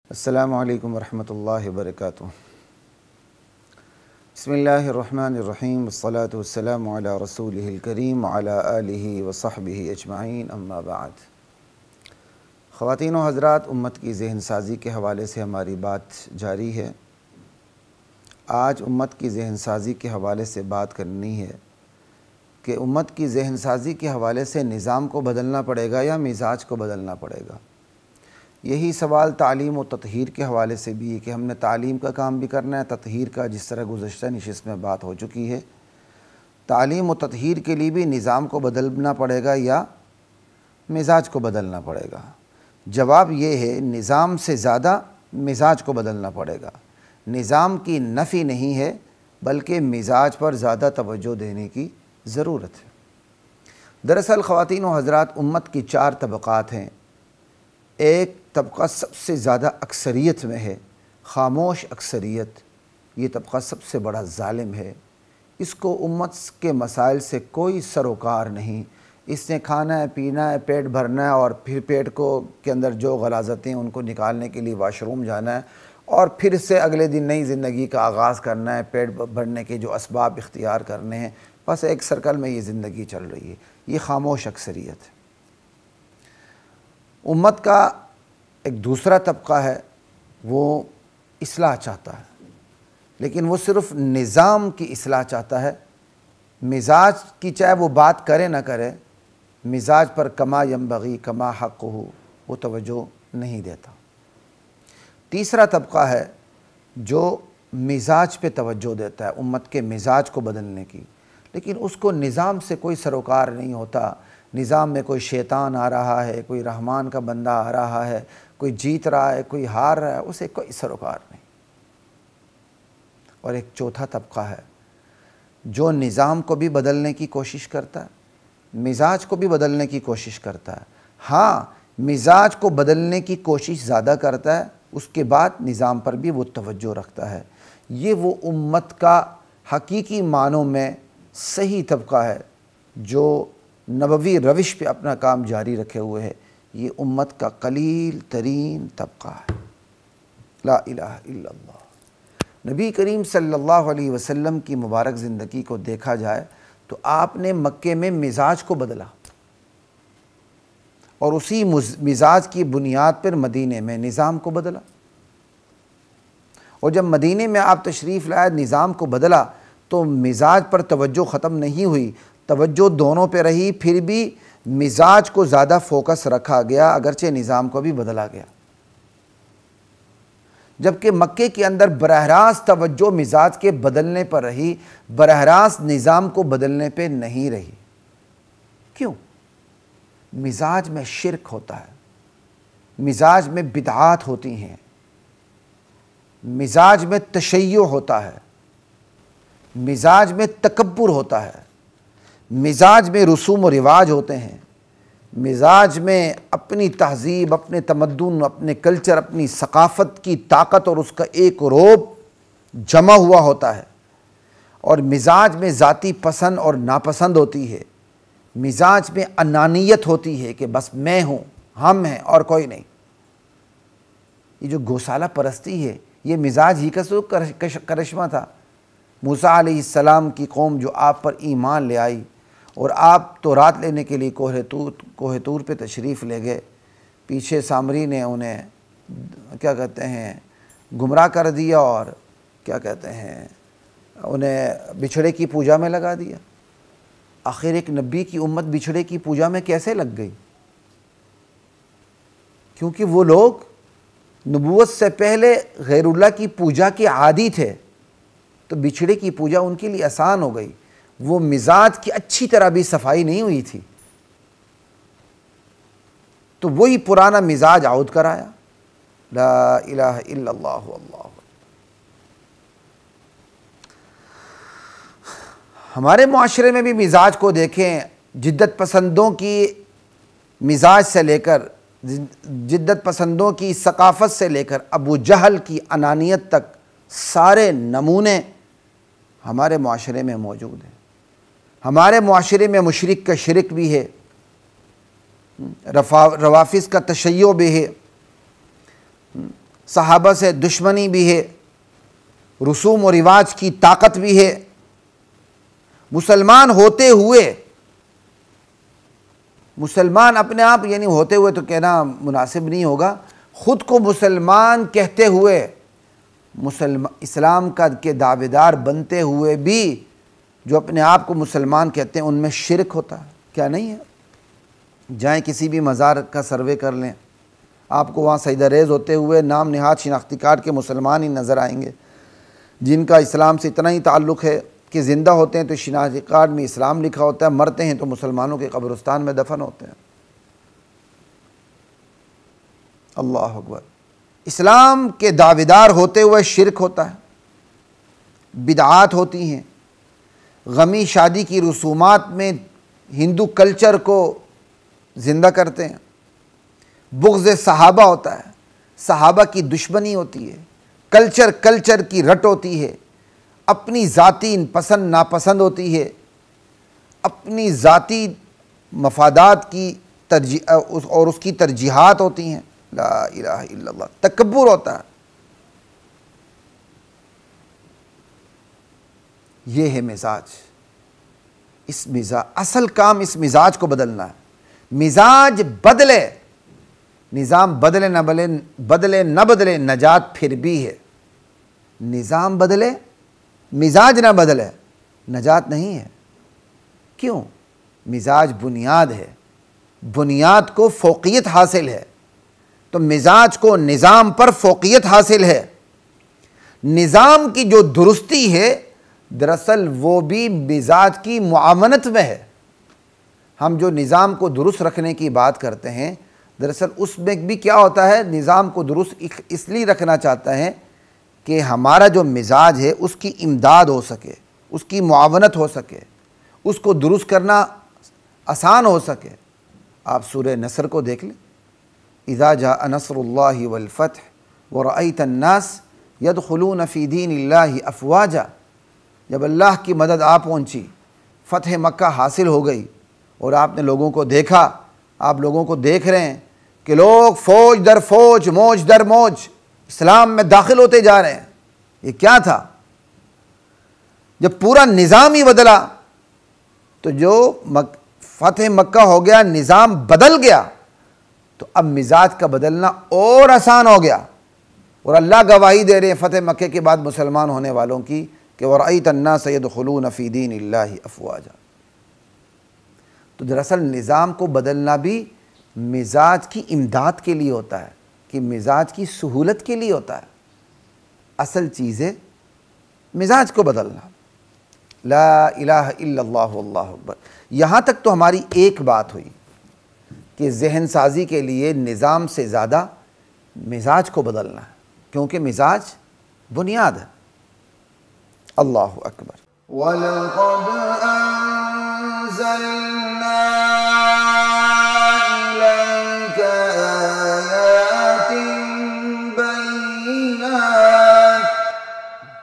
السلام علیکم ورحمۃ اللہ وبرکاتہ۔ بسم اللہ الرحمن الرحیم، والصلاة والسلام علی رسولہ الکریم وعلی آلہ وصحبہ اجمعین، اما بعد۔ خواتین و حضرات، امت کی ذہن سازی کے حوالے سے ہماری بات جاری ہے۔ آج امت کی ذہن سازی کے حوالے سے بات کرنی ہے کہ امت کی ذہن سازی کے حوالے سے نظام کو بدلنا پڑے گا یا مزاج کو بدلنا پڑے گا۔ یہی سوال تعلیم و تطہیر کے حوالے سے بھی ہے کہ ہم نے تعلیم کا کام بھی کرنا ہے، تطہیر کا جس طرح گزشتہ نشست میں بات ہو چکی ہے۔ تعلیم و تطہیر کے لیے بھی نظام کو بدلنا پڑے گا یا مزاج کو بدلنا پڑے گا؟ جواب یہ ہے، نظام سے زیادہ مزاج کو بدلنا پڑے گا۔ نظام کی نفی نہیں ہے بلکہ مزاج پر زیادہ توجہ دینے کی ضرورت ہے۔ دراصل خواتین و حضرات، امت کی 4 طبقات ہیں۔ ایک طبقہ سب سے زیادہ اکثریت میں ہے، خاموش اکثریت۔ یہ طبقہ سب سے بڑا ظالم ہے۔ اس کو امت کے مسائل سے کوئی سروکار نہیں۔ اس نے کھانا ہے، پینا ہے، پیٹ بھرنا ہے، اور پھر پیٹ کے اندر جو غلاظتیں ان کو نکالنے کے لیے واش روم جانا ہے، اور پھر سے اگلے دن نئی زندگی کا آغاز کرنا ہے، پیٹ بھرنے کے جو اسباب اختیار کرنے ہیں۔ بس ایک سرکل میں یہ زندگی چل رہی ہے۔ یہ خاموش اکثریت ہے۔ امت کا ایک دوسرا طبقہ ہے، وہ اصلاح چاہتا ہے، لیکن وہ صرف نظام کی اصلاح چاہتا ہے۔ مزاج کی چاہے وہ بات کرے نہ کرے، مزاج پر کما ینبغی کما حق ہو وہ توجہ نہیں دیتا۔ تیسرا طبقہ ہے جو مزاج پہ توجہ دیتا ہے، امت کے مزاج کو بدلنے کی، لیکن اس کو نظام سے کوئی سروکار نہیں ہوتا۔ نظام میں کوئی شیطان آ رہا ہے، کوئی رحمان کا بندہ آ رہا ہے، کوئی جیت رہا ہے، کوئی ہار رہا ہے، اسے کوئی سروکار نہیں۔ اور ایک چوتھا طبقہ ہے جو نظام کو بھی بدلنے کی کوشش کرتا ہے، مزاج کو بھی بدلنے کی کوشش کرتا ہے۔ ہاں، مزاج کو بدلنے کی کوشش زیادہ کرتا ہے، اس کے بعد نظام پر بھی وہ توجہ رکھتا ہے۔ یہ وہ امت کا حقیقی معنوں میں صحیح طبقہ ہے جو نبوی روش پہ اپنا کام جاری رکھے ہوئے ہے۔ یہ امت کا قلیل ترین طبقہ ہے۔ لا الہ الا اللہ۔ نبی کریم صلی اللہ علیہ وسلم کی مبارک زندگی کو دیکھا جائے تو آپ نے مکے میں مزاج کو بدلا، اور اسی مزاج کی بنیاد پر مدینے میں نظام کو بدلا۔ اور جب مدینے میں آپ تشریف لائے، نظام کو بدلا، تو مزاج پر توجہ ختم نہیں ہوئی، توجہ دونوں پہ رہی، پھر بھی مزاج کو زیادہ فوکس رکھا گیا، اگرچہ نظام کو بھی بدلا گیا۔ جبکہ مکے کے اندر براہ راست توجہ مزاج کے بدلنے پر رہی، براہ راست نظام کو بدلنے پہ نہیں رہی۔ کیوں؟ مزاج میں شرک ہوتا ہے، مزاج میں بدعات ہوتی ہیں، مزاج میں تشیع ہوتا ہے، مزاج میں تکبر ہوتا ہے، مزاج میں رسوم و رواج ہوتے ہیں، مزاج میں اپنی تہذیب، اپنے تمدن، اپنے کلچر، اپنی ثقافت کی طاقت اور اس کا ایک روب جمع ہوا ہوتا ہے، اور مزاج میں ذاتی پسند اور ناپسند ہوتی ہے، مزاج میں انانیت ہوتی ہے کہ بس میں ہوں، ہم ہیں اور کوئی نہیں۔ یہ جو گوسالہ پرستی ہے، یہ مزاج ہی کا کرشمہ تھا۔ موسیٰ علیہ السلام کی قوم جو آپ پر ایمان لے آئی، اور آپ تورات لینے کے لیے کوہ طور پہ تشریف لے گئے، پیچھے سامری نے انہیں کیا کہتے ہیں گمراہ کر دیا، اور کیا کہتے ہیں انہیں بچھڑے کی پوجا میں لگا دیا۔ آخر ایک نبی کی امت بچھڑے کی پوجا میں کیسے لگ گئی؟ کیونکہ وہ لوگ نبوت سے پہلے غیر اللہ کی پوجا کے عادی تھے، تو بچھڑے کی پوجا ان کے لیے آسان ہو گئی۔ وہ مزاج کی اچھی طرح بھی صفائی نہیں ہوئی تھی، تو وہی پرانا مزاج عود کرایا۔ لا الہ الا اللہ اللہ۔ ہمارے معاشرے میں بھی مزاج کو دیکھیں، جدت پسندوں کی مزاج سے لے کر، جدت پسندوں کی ثقافت سے لے کر ابو جہل کی انانیت تک، سارے نمونے ہمارے معاشرے میں موجود ہیں۔ ہمارے معاشرے میں مشرک کا شرک بھی ہے، روافظ کا تشیع بھی ہے، صحابہ سے دشمنی بھی ہے، رسوم و رواج کی طاقت بھی ہے۔ مسلمان ہوتے ہوئے، مسلمان اپنے آپ یعنی ہوتے ہوئے تو کہنا مناسب نہیں ہوگا، خود کو مسلمان کہتے ہوئے، اسلام کے دعوے دار بنتے ہوئے بھی جو اپنے آپ کو مسلمان کہتے ہیں ان میں شرک ہوتا ہے، کیا نہیں ہے؟ جائیں کسی بھی مزار کا سروے کر لیں، آپ کو وہاں سجدہ ریز ہوتے ہوئے نام نہاد شناختی کارڈ کے مسلمان ہی نظر آئیں گے، جن کا اسلام سے اتنا ہی تعلق ہے کہ زندہ ہوتے ہیں تو شناختی کارڈ میں اسلام لکھا ہوتا ہے، مرتے ہیں تو مسلمانوں کے قبرستان میں دفن ہوتے ہیں۔ اللہ اکبر۔ اسلام کے دعوے دار ہوتے ہوئے شرک ہوتا ہے، بدعات ہوتی ہیں، غمی شادی کی رسومات میں ہندو کلچر کو زندہ کرتے ہیں، بغض صحابہ ہوتا ہے، صحابہ کی دشمنی ہوتی ہے، کلچر کی رٹ ہوتی ہے، اپنی ذاتی پسند ناپسند ہوتی ہے، اپنی ذاتی مفادات کی اور اس کی ترجیحات ہوتی ہیں، لا الہ الا اللہ، تکبر ہوتا ہے۔ یہ ہے مزاج۔ اصل کام اس مزاج کو بدلنا ہے۔ مزاج بدلے، نظام بدلے نہ بدلے نجات پھر بھی ہے۔ نظام بدلے، مزاج نہ بدلے، نجات نہیں ہے۔ کیوں؟ مزاج بنیاد ہے، بنیاد کو فوقیت حاصل ہے، تو مزاج کو نظام پر فوقیت حاصل ہے۔ نظام کی جو درستی ہے دراصل وہ بھی مزاج کی معاونت میں ہے۔ ہم جو نظام کو درست رکھنے کی بات کرتے ہیں دراصل اس میں بھی کیا ہوتا ہے، نظام کو درست اس لیے رکھنا چاہتا ہے کہ ہمارا جو مزاج ہے اس کی امداد ہو سکے، اس کی معاونت ہو سکے، اس کو درست کرنا آسان ہو سکے۔ آپ سورہ نصر کو دیکھ لیں، اذا جاء نصر اللہ والفتح ورأیت الناس یدخلون فی دین اللہ افواجا، جب اللہ کی مدد آ پہنچی، فتح مکہ حاصل ہو گئی اور آپ نے لوگوں کو دیکھا، آپ لوگوں کو دیکھ رہے ہیں کہ لوگ فوج در فوج، موج در موج اسلام میں داخل ہوتے جا رہے ہیں۔ یہ کیا تھا؟ جب پورا نظام ہی بدلا تو جو فتح مکہ ہو گیا، نظام بدل گیا، تو اب مزاج کا بدلنا اور آسان ہو گیا۔ اور اللہ گواہی دے رہے ہیں فتح مکہ کے بعد مسلمان ہونے والوں کی کہ وَرَأَيْتَ النَّاسَ يَدْخُلُونَ فِي دِينِ اللَّهِ أَفْوَاجًا۔ تو دراصل نظام کو بدلنا بھی مزاج کی امداد کے لیے ہوتا ہے، کہ مزاج کی سہولت کے لیے ہوتا ہے۔ اصل چیز ہے مزاج کو بدلنا۔ لا الہ الا اللہ واللہ اکبر۔ یہاں تک تو ہماری ایک بات ہوئی کہ ذہن سازی کے لیے نظام سے زیادہ مزاج کو بدلنا ہے، کیونکہ مزاج بنیاد ہے۔ اللہ اکبر۔ وَلَقَدْ أَنزَلْنَا